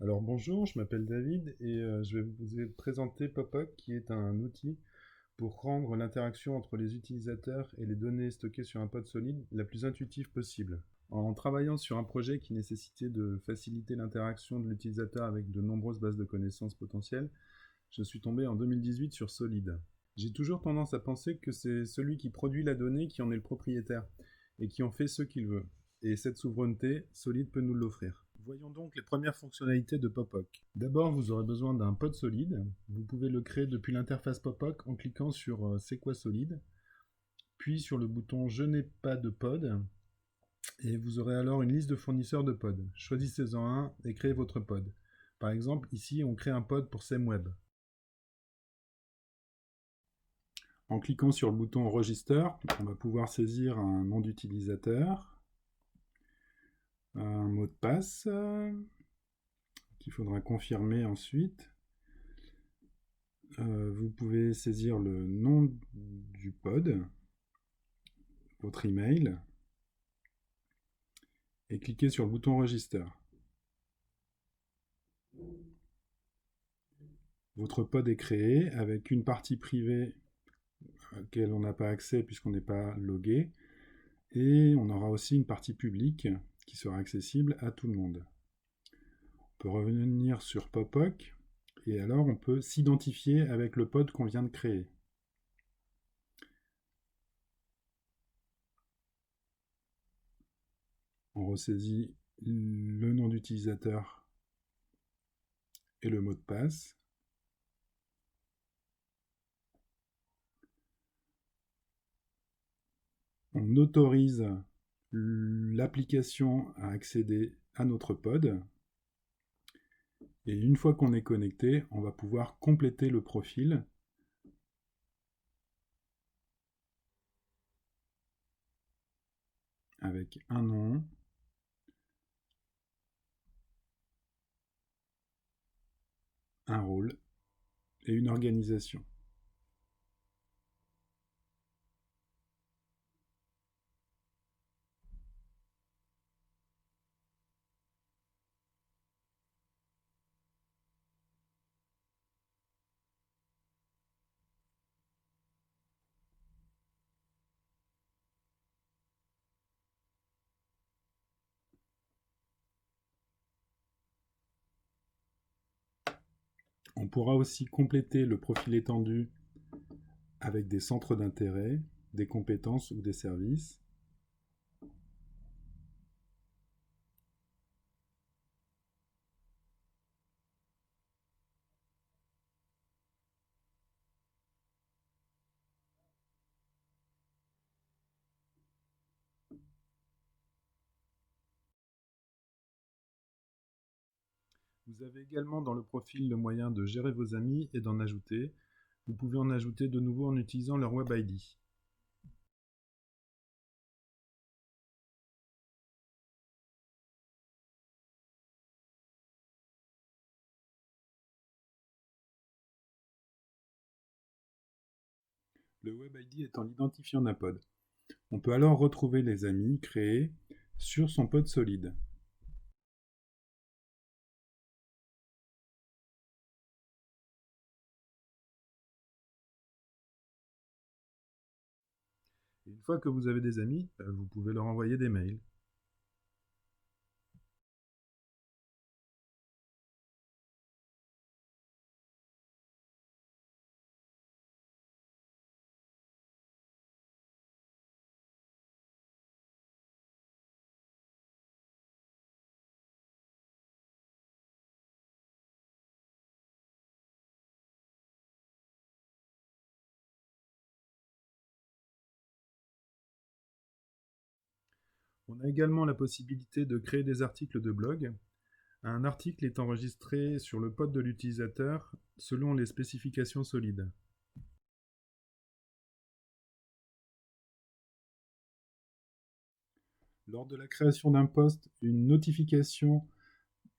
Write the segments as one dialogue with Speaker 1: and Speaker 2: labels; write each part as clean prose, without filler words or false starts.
Speaker 1: Alors bonjour, je m'appelle David et je vais vous présenter Popoc qui est un outil pour rendre l'interaction entre les utilisateurs et les données stockées sur un pod solide la plus intuitive possible. En travaillant sur un projet qui nécessitait de faciliter l'interaction de l'utilisateur avec de nombreuses bases de connaissances potentielles, je suis tombé en 2018 sur Solid. J'ai toujours tendance à penser que c'est celui qui produit la donnée qui en est le propriétaire et qui en fait ce qu'il veut. Et cette souveraineté, Solid peut nous l'offrir. Voyons donc les premières fonctionnalités de Popoc. D'abord, vous aurez besoin d'un pod solide. Vous pouvez le créer depuis l'interface Popoc en cliquant sur C'est quoi solide, puis sur le bouton Je n'ai pas de pod, et vous aurez alors une liste de fournisseurs de pods. Choisissez-en un et créez votre pod. Par exemple, ici, on crée un pod pour SEMweb. En cliquant sur le bouton Register, on va pouvoir saisir un nom d'utilisateur, un mot de passe qu'il faudra confirmer ensuite. Vous pouvez saisir le nom du pod, votre email, et cliquer sur le bouton Register. Votre pod est créé avec une partie privée à laquelle on n'a pas accès puisqu'on n'est pas logué, et on aura aussi une partie publique qui sera accessible à tout le monde. On peut revenir sur Popoc, et alors on peut s'identifier avec le pod qu'on vient de créer. On ressaisit le nom d'utilisateur et le mot de passe. On autorise l'application à accéder à notre pod. Et une fois qu'on est connecté, on va pouvoir compléter le profil avec un nom, un rôle et une organisation. On pourra aussi compléter le profil étendu avec des centres d'intérêt, des compétences ou des services. Vous avez également dans le profil le moyen de gérer vos amis et d'en ajouter. Vous pouvez en ajouter de nouveau en utilisant leur Web ID. Le Web ID étant l'identifiant d'un pod. On peut alors retrouver les amis créés sur son pod solide. Et une fois que vous avez des amis, vous pouvez leur envoyer des mails. On a également la possibilité de créer des articles de blog. Un article est enregistré sur le pod de l'utilisateur selon les spécifications solides. Lors de la création d'un post, une notification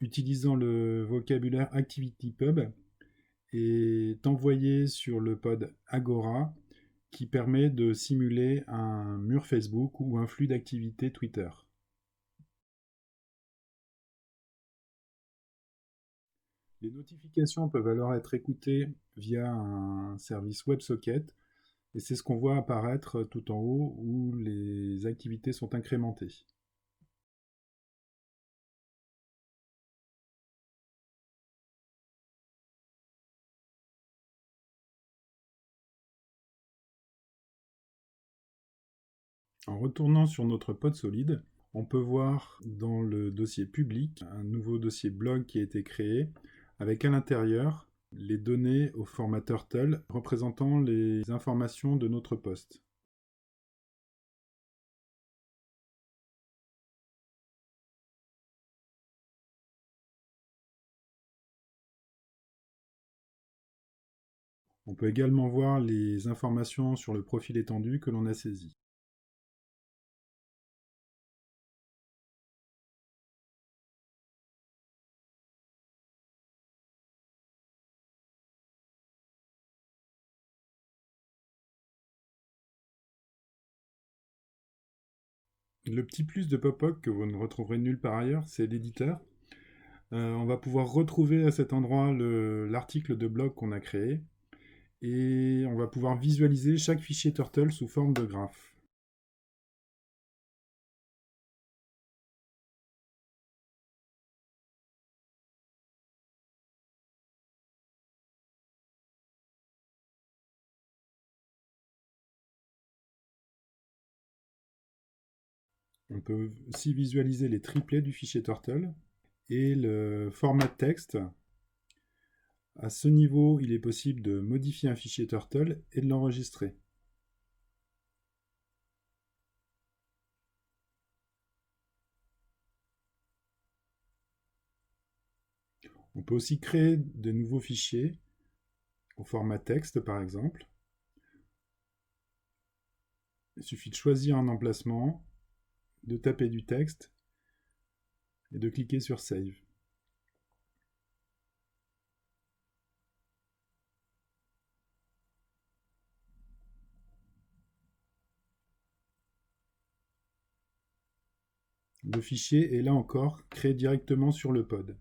Speaker 1: utilisant le vocabulaire ActivityPub est envoyée sur le pod Agora qui permet de simuler un mur Facebook ou un flux d'activité Twitter. Les notifications peuvent alors être écoutées via un service WebSocket et c'est ce qu'on voit apparaître tout en haut où les activités sont incrémentées. En retournant sur notre pod solide, on peut voir dans le dossier public un nouveau dossier blog qui a été créé avec à l'intérieur les données au format Turtle représentant les informations de notre poste. On peut également voir les informations sur le profil étendu que l'on a saisi. Le petit plus de Popoc que vous ne retrouverez nulle part ailleurs, c'est l'éditeur. On va pouvoir retrouver à cet endroit l'article de blog qu'on a créé et on va pouvoir visualiser chaque fichier Turtle sous forme de graphe. On peut aussi visualiser les triplets du fichier Turtle et le format de texte. À ce niveau, il est possible de modifier un fichier Turtle et de l'enregistrer. On peut aussi créer de nouveaux fichiers au format texte, par exemple. Il suffit de choisir un emplacement, de taper du texte et de cliquer sur Save. Le fichier est là encore créé directement sur le pod.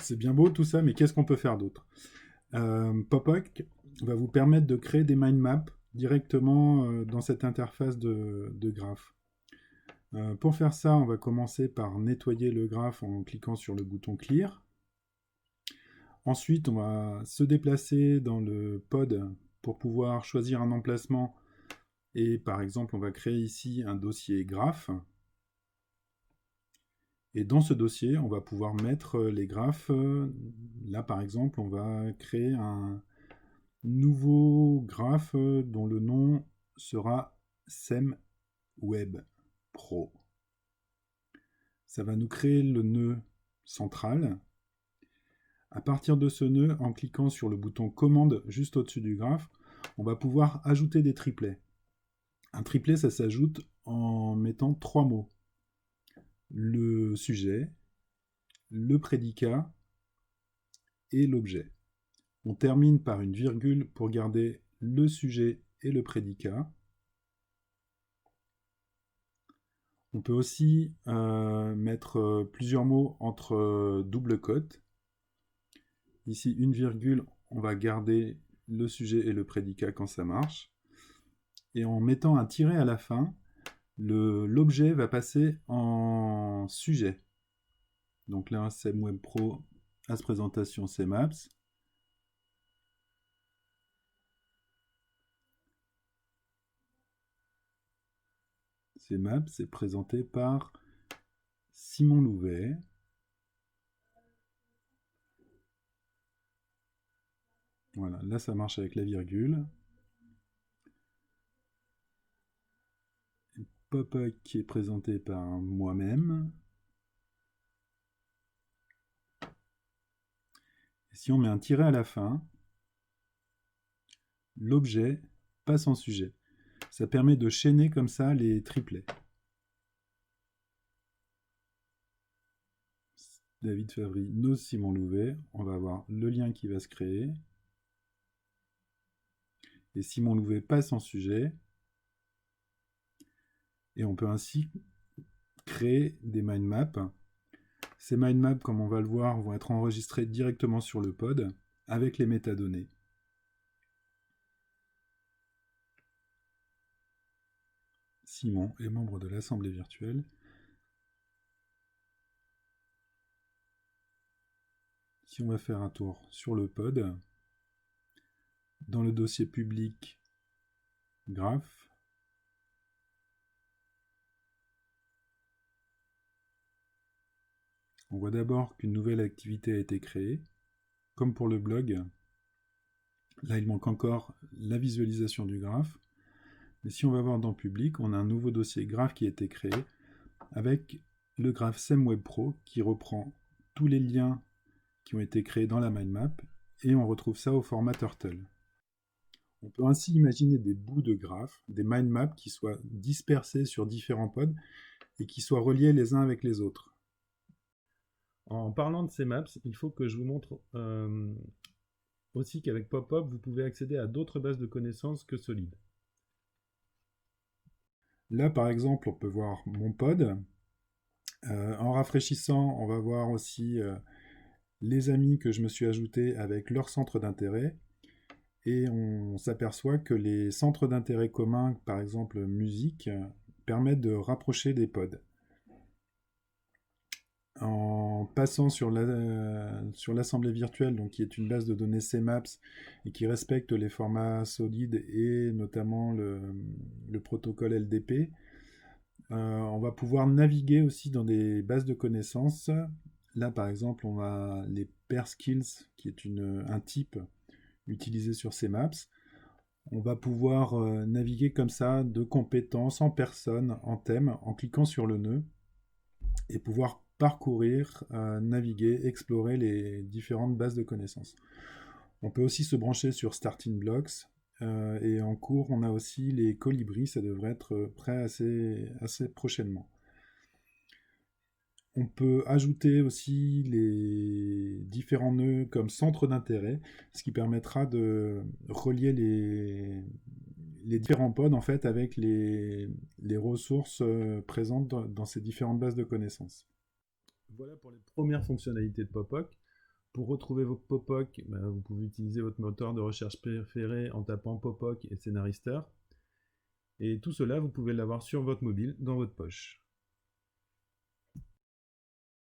Speaker 1: C'est bien beau tout ça, mais qu'est-ce qu'on peut faire d'autre? Popoc va vous permettre de créer des mind maps directement dans cette interface de graphe. Pour faire ça, on va commencer par nettoyer le graphe en cliquant sur le bouton Clear. Ensuite, on va se déplacer dans le pod pour pouvoir choisir un emplacement et par exemple, on va créer ici un dossier graphe. Et dans ce dossier, on va pouvoir mettre les graphes. Là, par exemple, on va créer un nouveau graphe dont le nom sera SEMweb Pro. Ça va nous créer le nœud central. À partir de ce nœud, en cliquant sur le bouton commande juste au-dessus du graphe, on va pouvoir ajouter des triplets. Un triplet, ça s'ajoute en mettant trois mots. Le sujet, le prédicat et l'objet. On termine par une virgule pour garder le sujet et le prédicat. On peut aussi mettre plusieurs mots entre double cotes. Ici, une virgule, on va garder le sujet et le prédicat quand ça marche. Et en mettant un tiret à la fin, l'objet va passer en sujet. Donc là, SEMweb Pro, as présentation CMAPS. CMAPS est présenté par Simon Louvet. Voilà, là ça marche avec la virgule. Popoc qui est présenté par moi-même. Et si on met un tiret à la fin, l'objet passe en sujet. Ça permet de chaîner comme ça les triplets. David Favry, nos Simon Louvet. On va avoir le lien qui va se créer.
Speaker 2: et Simon Louvet passe en sujet. Et on peut ainsi créer des mind maps. Ces mind maps, comme on va le voir, vont être enregistrés directement sur le pod avec les métadonnées. Simon est membre de l'assemblée virtuelle. Si on va faire un tour sur le pod, dans le dossier public graph, on voit d'abord qu'une nouvelle activité a été créée. Comme pour le blog, là il manque encore la visualisation du graphe. Mais si on va voir dans public, on a un nouveau dossier graph qui a été créé avec le graphe SEMweb Pro qui reprend tous les liens qui ont été créés dans la mind map et on retrouve ça au format Turtle. On peut ainsi imaginer des bouts de graphes, des mind maps qui soient dispersés sur différents pods et qui soient reliés les uns avec les autres.
Speaker 1: En parlant de ces maps, il faut que je vous montre aussi qu'avec PopUp, vous pouvez accéder à d'autres bases de connaissances que Solid.
Speaker 2: Là, par exemple, on peut voir mon pod. En rafraîchissant, on va voir aussi les amis que je me suis ajoutés avec leur centre d'intérêt. Et on s'aperçoit que les centres d'intérêt communs, par exemple musique, permettent de rapprocher des pods. En passant sur l'assemblée virtuelle, donc qui est une base de données CMAPS et qui respecte les formats solides et notamment le protocole LDP, on va pouvoir naviguer aussi dans des bases de connaissances. Là, par exemple, on a les pair skills, qui est un type utilisé sur CMAPS. On va pouvoir naviguer comme ça de compétences en personne, en thème, en cliquant sur le nœud et pouvoir parcourir, naviguer, explorer les différentes bases de connaissances. On peut aussi se brancher sur Starting Blocks et en cours on a aussi les colibris, ça devrait être prêt assez prochainement. On peut ajouter aussi les différents nœuds comme centre d'intérêt, ce qui permettra de relier les différents pods en fait avec les ressources présentes dans ces différentes bases de connaissances.
Speaker 1: Voilà pour les premières fonctionnalités de Popoc. Pour retrouver vos Popoc, vous pouvez utiliser votre moteur de recherche préféré en tapant Popoc et Scénaristeur. Et tout cela, vous pouvez l'avoir sur votre mobile, dans votre poche.